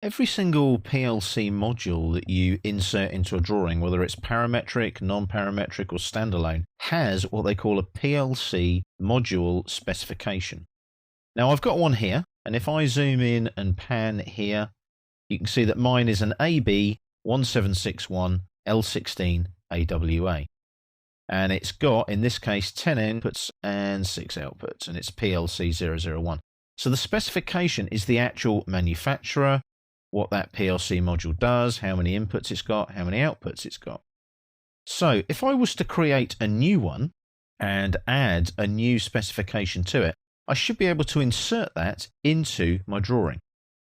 Every single PLC module that you insert into a drawing, whether it's parametric, non-parametric or standalone, has what they call a PLC module specification. Now I've got one here, and if I zoom in and pan here, you can see that mine is an AB1761L16 AWA. And it's got, in this case, 10 inputs and 6 outputs, and it's PLC001. So the specification is the actual manufacturer, what that PLC module does, how many inputs it's got, how many outputs it's got. So if I was to create a new one and add a new specification to it, I should be able to insert that into my drawing.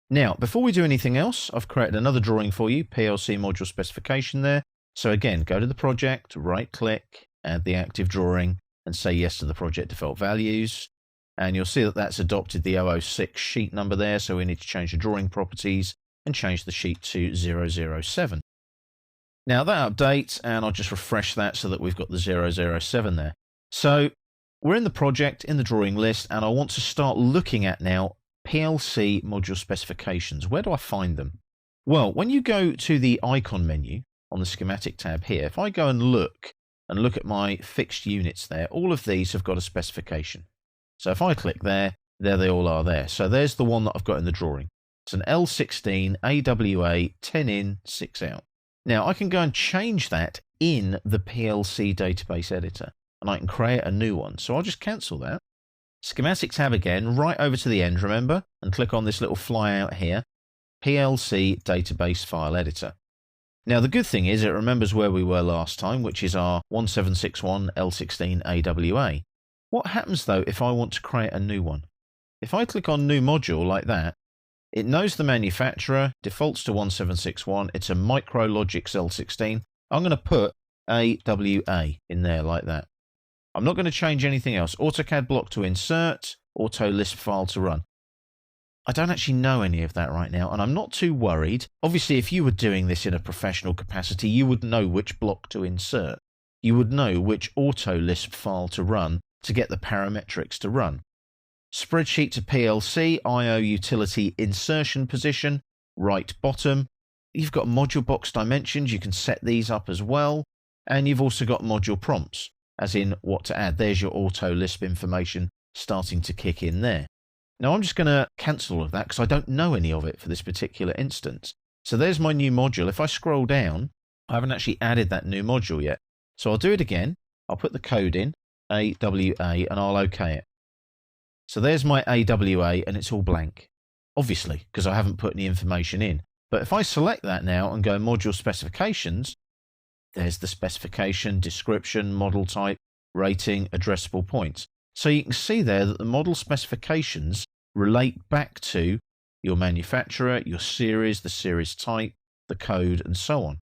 Now, before we do anything else, I've created another drawing for you, PLC module specification there. So again, go to the project, right click, add the active drawing, and say yes to the project default values. And you'll see that that's adopted the 006 sheet number there, so we need to change the drawing properties and change the sheet to 007. Now that updates, and I'll just refresh that so that we've got the 007 there. So we're in the project, in the drawing list, and I want to start looking at now PLC module specifications. Where do I find them? Well, when you go to the icon menu on the schematic tab here, if I go and look at my fixed units there, all of these have got a specification. So if I click there, there they all are there. So there's the one that I've got in the drawing. It's an L16 AWA 10 in, 6 out. Now I can go and change that in the PLC database editor, and I can create a new one. So I'll just cancel that. Schematic tab again, right over to the end, remember, and click on this little fly out here, PLC database file editor. Now the good thing is it remembers where we were last time, which is our 1761 L16 AWA. What happens though if I want to create a new one? If I click on new module like that, it knows the manufacturer, defaults to 1761, it's a Micrologix L16. I'm going to put AWA in there like that. I'm not going to change anything else. AutoCAD block to insert, auto Lisp file to run. I don't actually know any of that right now, and I'm not too worried. Obviously, if you were doing this in a professional capacity, you would know which block to insert. You would know which auto Lisp file to run to get the parametrics to run. Spreadsheet to PLC, IO utility insertion position, right bottom. You've got module box dimensions, you can set these up as well. And you've also got module prompts, as in what to add. There's your auto Lisp information starting to kick in there. Now I'm just going to cancel all of that because I don't know any of it for this particular instance. So there's my new module. If I scroll down, I haven't actually added that new module yet. So I'll do it again. I'll put the code in, AWA, and I'll OK it. So there's my AWA and it's all blank, obviously, because I haven't put any information in. But if I select that now and go module specifications, there's the specification, description, model type, rating, addressable points. So you can see there that the model specifications relate back to your manufacturer, your series, the series type, the code, and so on.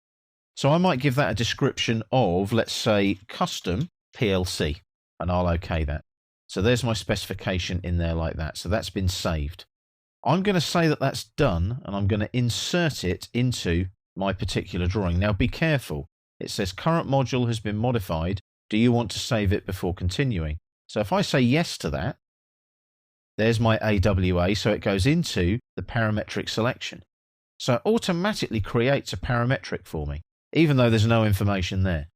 So I might give that a description of, let's say, custom PLC, and I'll OK that. So there's my specification in there like that. So that's been saved. I'm going to say that that's done, and I'm going to insert it into my particular drawing. Now be careful. It says current module has been modified. Do you want to save it before continuing? So if I say yes to that, there's my AWA, so it goes into the parametric selection. So it automatically creates a parametric for me, even though there's no information there.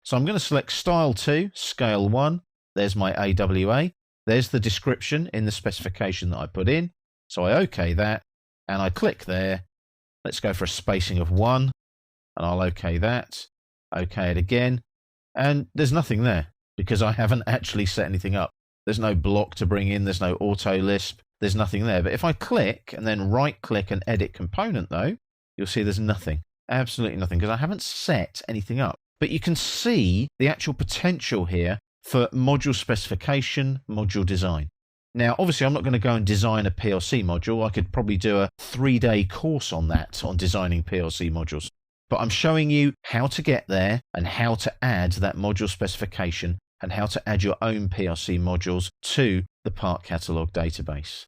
So I'm going to select Style 2, Scale 1. There's my AWA. There's the description in the specification that I put in. So I OK that, and I click there. Let's go for a spacing of 1, and I'll OK that. OK it again, and there's nothing there because I haven't actually set anything up. There's no block to bring in, there's no auto Lisp, there's nothing there. But if I click and then right click and edit component though, you'll see there's nothing, absolutely nothing, because I haven't set anything up. But you can see the actual potential here for module specification, module design. Now, obviously, I'm not going to go and design a PLC module. I could probably do a 3-day course on that, on designing PLC modules. But I'm showing you how to get there and how to add that module specification and how to add your own PLC modules to the part catalog database.